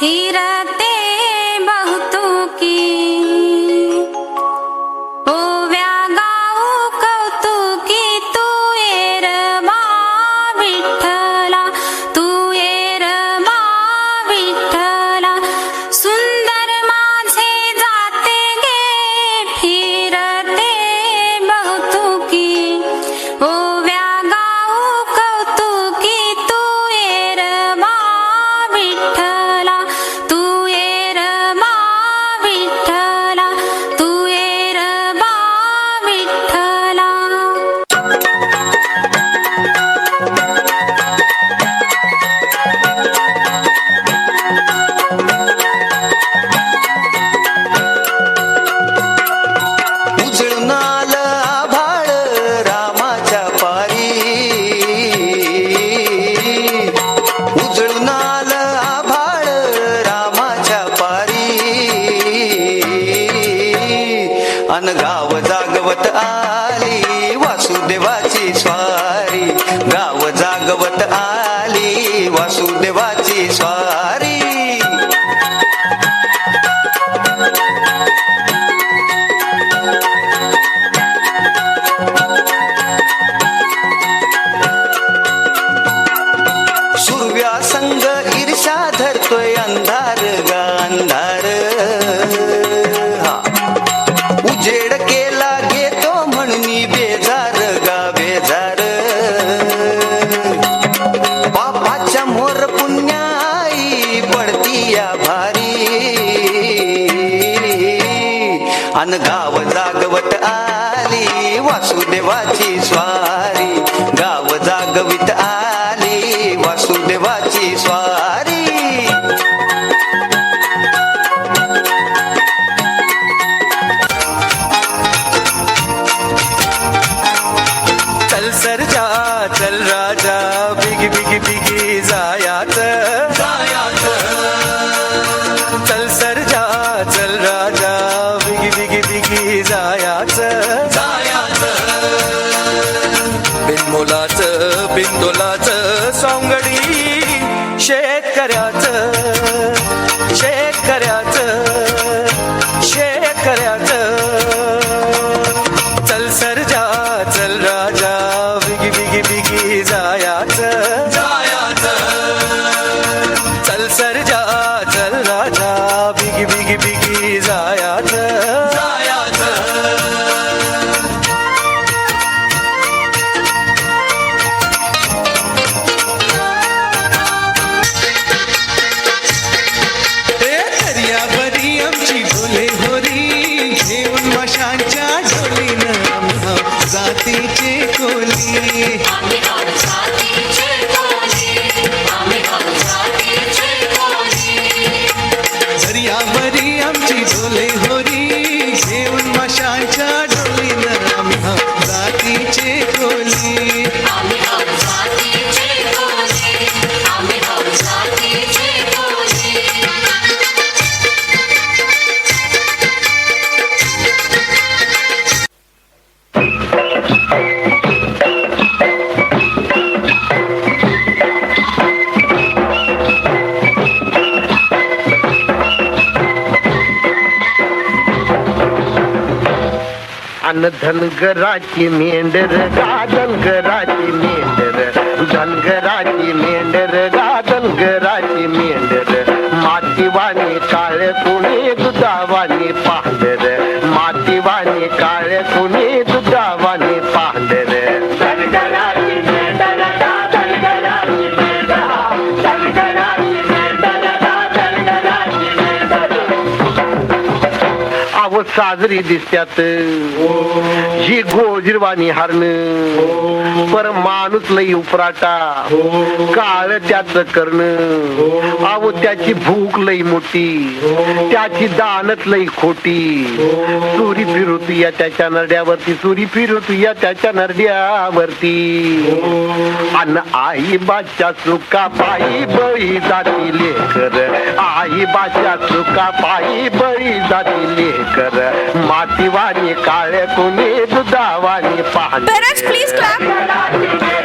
फिरते बहुतुकी ओव्या गाऊ कौतुकी तू येर मा विठ्ठला तू येर मा विठ्ठला सुंदर माझे जाते गे फिरते बहुतुकी ओव्या गाऊ कौतुकी तू येर मा विठ्ठला तू येर मा विठ्ठला तू येर मा विठ्ठला उजळून आलं आभाळ रामाच्या पारी उजळून आलं आभाळ रामाच्या पारी अन गाव जागवत आली वासुदेवाची स्वारी गाव जागवत आली वासुदेवाची स्वारी सुरव्या संग ईर्षा धरतोय अंधार गा अंधार हा. उजेड केला घेतो म्हणून बेजार गा बेजार पापाच्या मोर पुण्याई पडती या भारी अन गाव जागवत आली वासुदेवाची स्वारी गाव जागवित आली वासुदेवाची स्वारी चल सरजा चल राजा बिगी बिगी बिगी जायाच चल सरजा चल राजा बिगी बिगी बिगी जायाच बिनमोलाचं बिनतोलाचं सौंगडी शेतकऱ्याचं शेतकऱ्याचं शेतकऱ्याचं चल सरजा चल राजा बिगी बिगी बिगी जायाचं चल सरजा चल राजा बिगी बिगी बिगी जायाचं दर्यावरी आमची डोले होरी घेऊन माशांच्या ढोलीनं आम्हा जातीचे कोली दर्यावरी आमची डोले होरी घेऊन माशांच्या ढोलीनं आम्हा जातीचे कोली अन धनगराची मेंढर गा धनगराची मेंढर धनगराची मेंढर गा धनगराची मेंढर मातीवाणी काळ कुणी दुधावाणी पांढर मातीवाणी काळ कुणी दुधावाणी पांढर धनगराची मेंढर गा धनगराची मेंढर धनगराची मेंढर गा धनगराची मेंढर अव साजरी दिसत्यात ही गोजिरवाणी हरण पर माणूस लई उपराटा काळ त्याच करण अव त्याची भूक लई मोठी त्याची दानत लई खोटी सुरी फिरत या त्याच्या नरड्यावरती सुरी फिरत या त्याच्या नरड्यावरती अन आई बाच्या सुका पायी बळी जाती लेकर आई बाच्या सुका पायी बळी जाती लेकर मातीवाणी काळे कोणी दुधावाणी पाहणे Parents, please clap.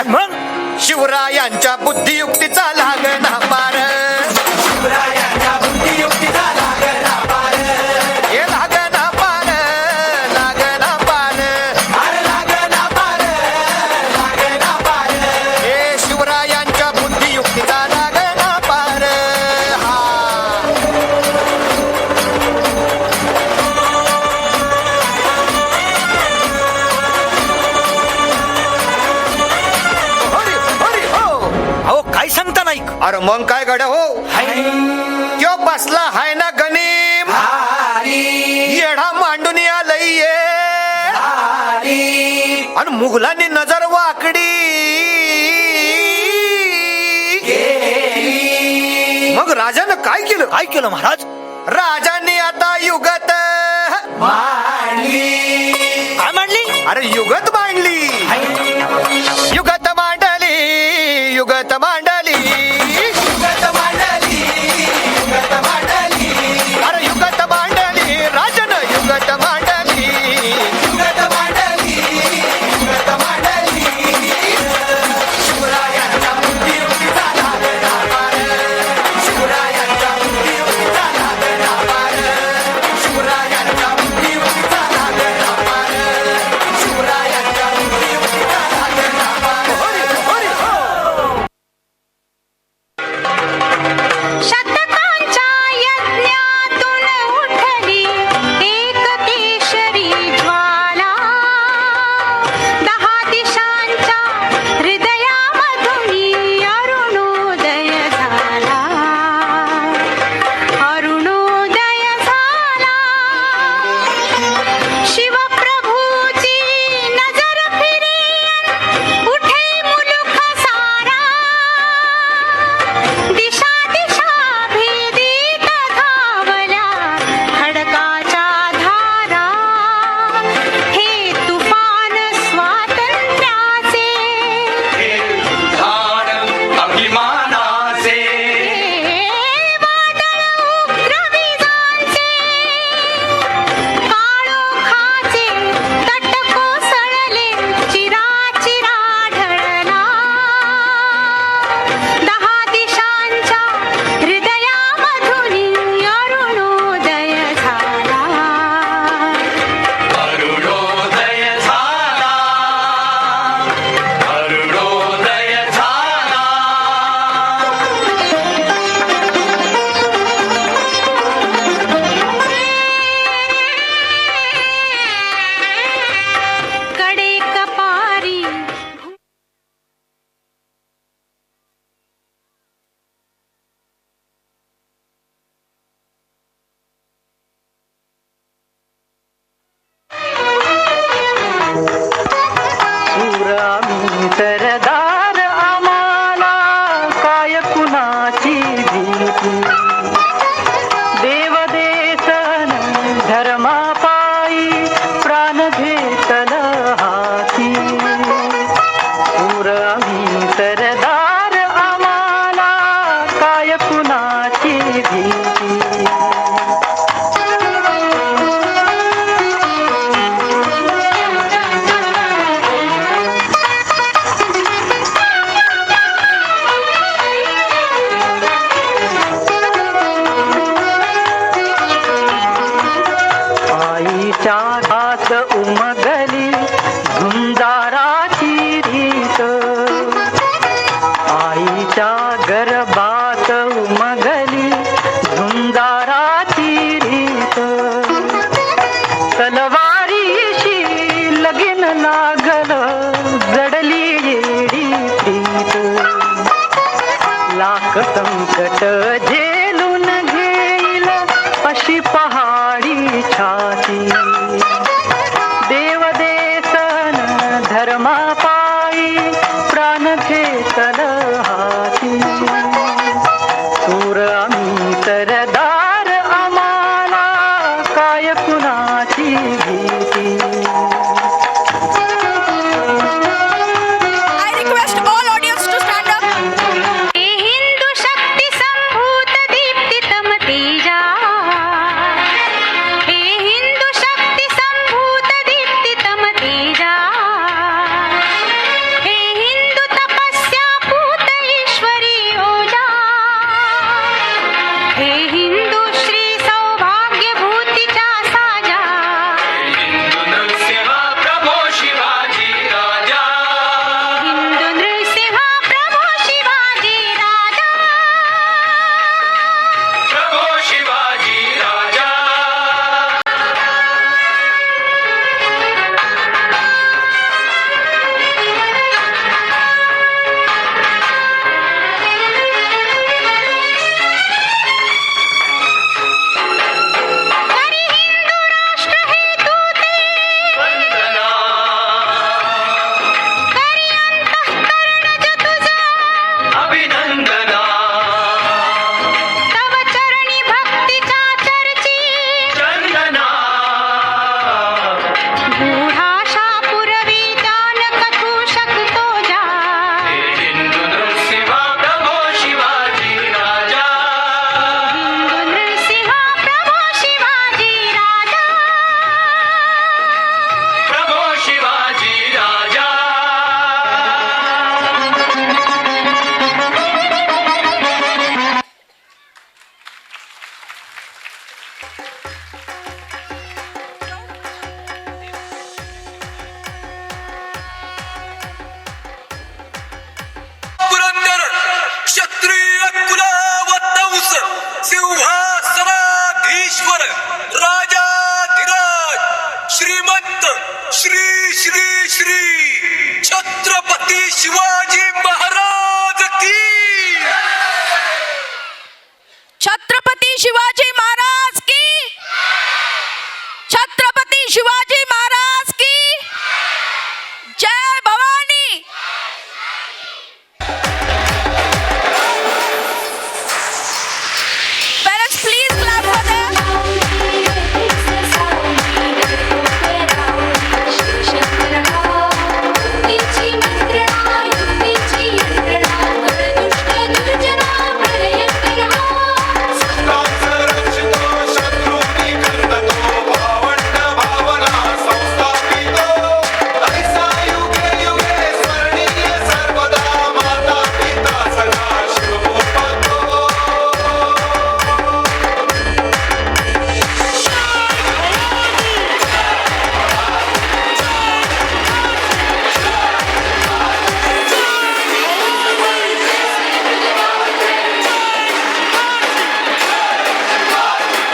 मग शिवरायांच्या बुद्धियुक्तीचा लागना पार शिवरायांच्या बुद्धियुक्तीचा लागना पार हे लागना पार लागना पार अरे लागना पार लागना पार हे शिवरायांच्या बुद्धियुक्तीचा लागना पार हा हरी हरी हो अहो काय सांगता नाही अरे मग काय गड्या हो त्यो बसला हाय ना गणिम येडा मांडून आलंय आणि मुघलांनी नजर वाकडी मग राजानं काय केलं काय केलं महाराज राजांनी आता युगत काय मांडली अरे युगत मांडली युगत मांडली युगत मांडली युगत मांडली युगत मांडली अरे युगत मांडली राजन युगत मांडली युगत मांडली युगत मांडली शिवरायांच्या बुद्धियुक्तीचा लागना पार शिवरायांच्या बुद्धियुक्तीचा लागना पार शिवरायांच्या बुद्धियुक्तीचा लागना पार शिवरायांच्या बुद्धियुक्तीचा लागना पार हरी हरी हो शतकांच्या यज्ञातून उठली एक केशरी ज्वाला 10 दिशांच्या हृदयामधून अरुणोदय झाला अरुणोदय झाला शिवप्रभूची नजर फिरी उठे मुलुख सारा दिशा दिशा भेदीत धावल्या खडकाच्या धारा हे तुफान स्वातंत्र्याचे अभिमानाचे हे वादळ उग्र विजांचे काळोखाचे तट कोसळले चिरा चिरा ढळला 10 दिशांच्या हृदयामधून अरुणोदय झाला अरुणोदय झाला अरुणोदय झाला कडे कपारी सुरामी सरदार आम्हाला काय कुणाची भीती देवदेशन धर्मापायी प्राण घेतल हाती सुरामी सरदार आम्हाला काय कुणाची भीती आईच्या हात उमगली झुंजाराची रीत आईच्या गर्भात उमगली झुंजाराची रीत तलवारीशी लगीन लागल जडली येडी प्रीत लाख संकट झेलून घेईल अशी पहाडी छाती देवदेशन धर्मापायी प्राण घेतल हाती सूर आम्ही सरदार आम्हाला काय कुणाची भीती I request all audience to stand up. हे हिंदू शक्ती संभूत छत्रपती शिवाजी महाराज